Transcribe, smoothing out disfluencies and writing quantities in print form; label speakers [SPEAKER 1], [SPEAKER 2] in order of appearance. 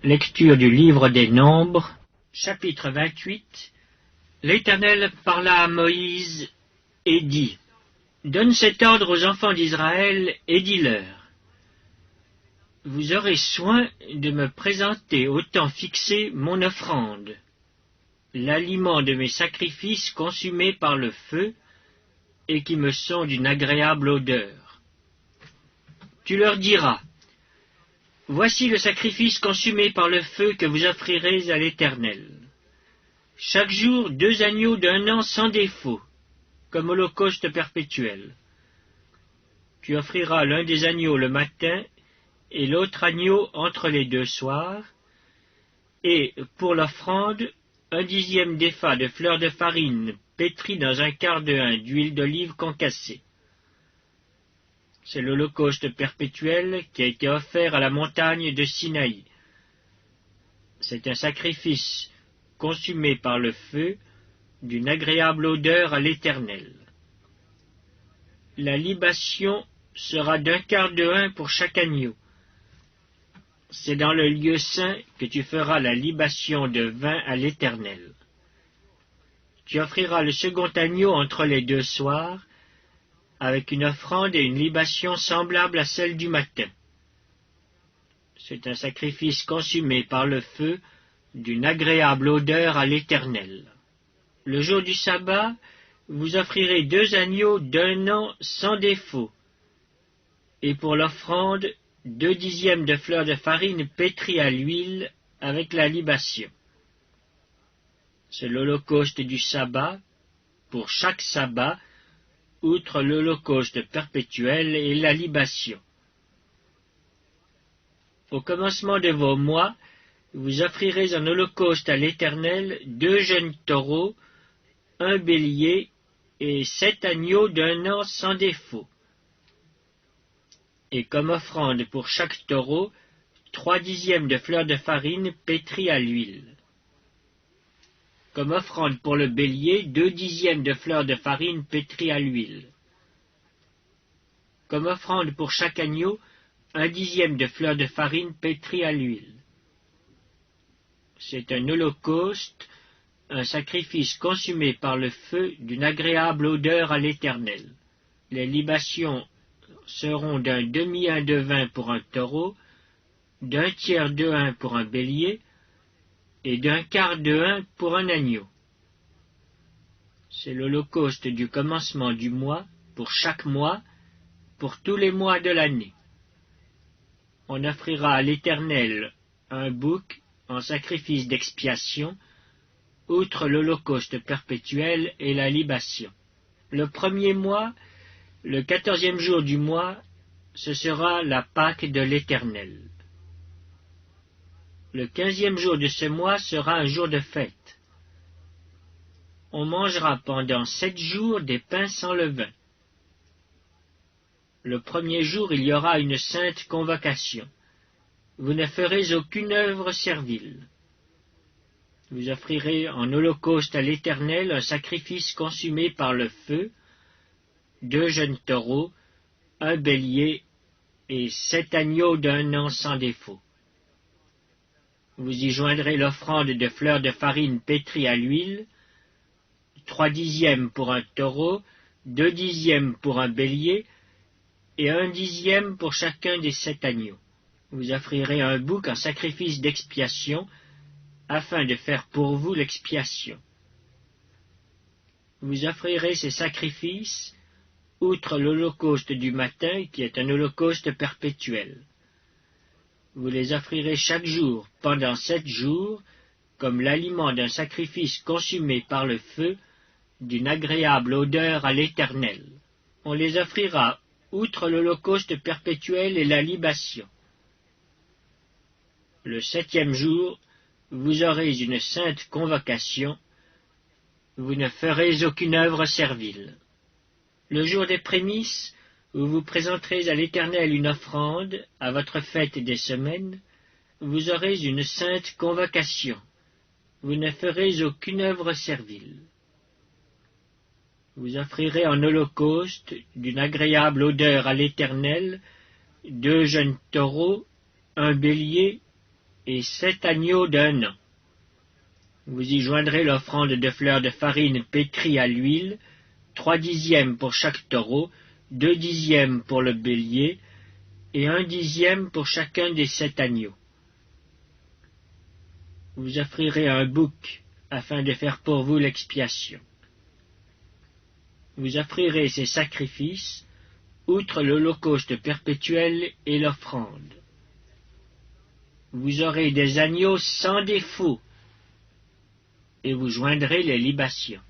[SPEAKER 1] Lecture du livre des Nombres, chapitre 28. L'Éternel parla à Moïse et dit: Donne cet ordre aux enfants d'Israël et dis-leur: Vous aurez soin de me présenter au temps fixé mon offrande, l'aliment de mes sacrifices consumés par le feu et qui me sont d'une agréable odeur. Tu leur diras: Voici le sacrifice consumé par le feu que vous offrirez à l'Éternel. Chaque jour 2 agneaux d'1 an sans défaut, comme holocauste perpétuel. Tu offriras l'un des agneaux le matin et l'autre agneau entre les 2 soirs, et pour l'offrande, 1/10 d'épha de fleur de farine pétrie dans 1/4 de hin d'huile d'olive concassée. C'est l'holocauste perpétuel qui a été offert à la montagne de Sinaï. C'est un sacrifice consumé par le feu, d'une agréable odeur à l'Éternel. La libation sera d'1/4 de hin pour chaque agneau. C'est dans le lieu saint que tu feras la libation de vin à l'Éternel. Tu offriras le second agneau entre les 2 soirs, avec une offrande et une libation semblables à celle du matin. C'est un sacrifice consumé par le feu, d'une agréable odeur à l'Éternel. Le jour du sabbat, vous offrirez 2 agneaux d'1 an sans défaut, et pour l'offrande, 2/10 de fleur de farine pétrie à l'huile avec la libation. C'est l'holocauste du sabbat, pour chaque sabbat, outre l'holocauste perpétuel et la libation. Au commencement de vos mois, vous offrirez en holocauste à l'Éternel 2 jeunes taureaux, 1 bélier et 7 agneaux d'1 an sans défaut. Et comme offrande pour chaque taureau, 3/10 de fleur de farine pétrie à l'huile. Comme offrande pour le bélier, 2/10 de fleur de farine pétrie à l'huile. Comme offrande pour chaque agneau, 1/10 de fleur de farine pétrie à l'huile. C'est un holocauste, un sacrifice consumé par le feu d'une agréable odeur à l'Éternel. Les libations seront d'un demi-hin de vin pour un taureau, d'1/3 de hin pour un bélier, et d'1/4 de hin pour un agneau. C'est l'holocauste du commencement du mois, pour chaque mois, pour tous les mois de l'année. On offrira à l'Éternel un bouc en sacrifice d'expiation, outre l'holocauste perpétuel et la libation. Le 1er mois, le 14e jour du mois, ce sera la Pâque de l'Éternel. Le 15e jour de ce mois sera un jour de fête. On mangera pendant 7 jours des pains sans levain. Le 1er jour, il y aura une sainte convocation. Vous ne ferez aucune œuvre servile. Vous offrirez en holocauste à l'Éternel un sacrifice consumé par le feu, 2 jeunes taureaux, 1 bélier et 7 agneaux d'1 an sans défaut. Vous y joindrez l'offrande de fleurs de farine pétrie à l'huile, 3/10 pour un taureau, 2/10 pour un bélier, et 1/10 pour chacun des 7 agneaux. Vous offrirez un bouc en sacrifice d'expiation, afin de faire pour vous l'expiation. Vous offrirez ces sacrifices, outre l'holocauste du matin, qui est un holocauste perpétuel. Vous les offrirez chaque jour, pendant 7 jours, comme l'aliment d'un sacrifice consumé par le feu, d'une agréable odeur à l'Éternel. On les offrira, outre l'holocauste perpétuel et la libation. Le 7e jour, vous aurez une sainte convocation, vous ne ferez aucune œuvre servile. Le jour des prémices, vous vous présenterez à l'Éternel une offrande, à votre fête des semaines, vous aurez une sainte convocation, vous ne ferez aucune œuvre servile. Vous offrirez en holocauste, d'une agréable odeur à l'Éternel, 2 jeunes taureaux, 1 bélier et 7 agneaux d'1 an. Vous y joindrez l'offrande de fleurs de farine pétrie à l'huile, 3/10 pour chaque taureau, 2/10 pour le bélier, et 1/10 pour chacun des 7 agneaux. Vous offrirez un bouc, afin de faire pour vous l'expiation. Vous offrirez ces sacrifices, outre l'holocauste perpétuel et l'offrande. Vous aurez des agneaux sans défaut, et vous joindrez les libations.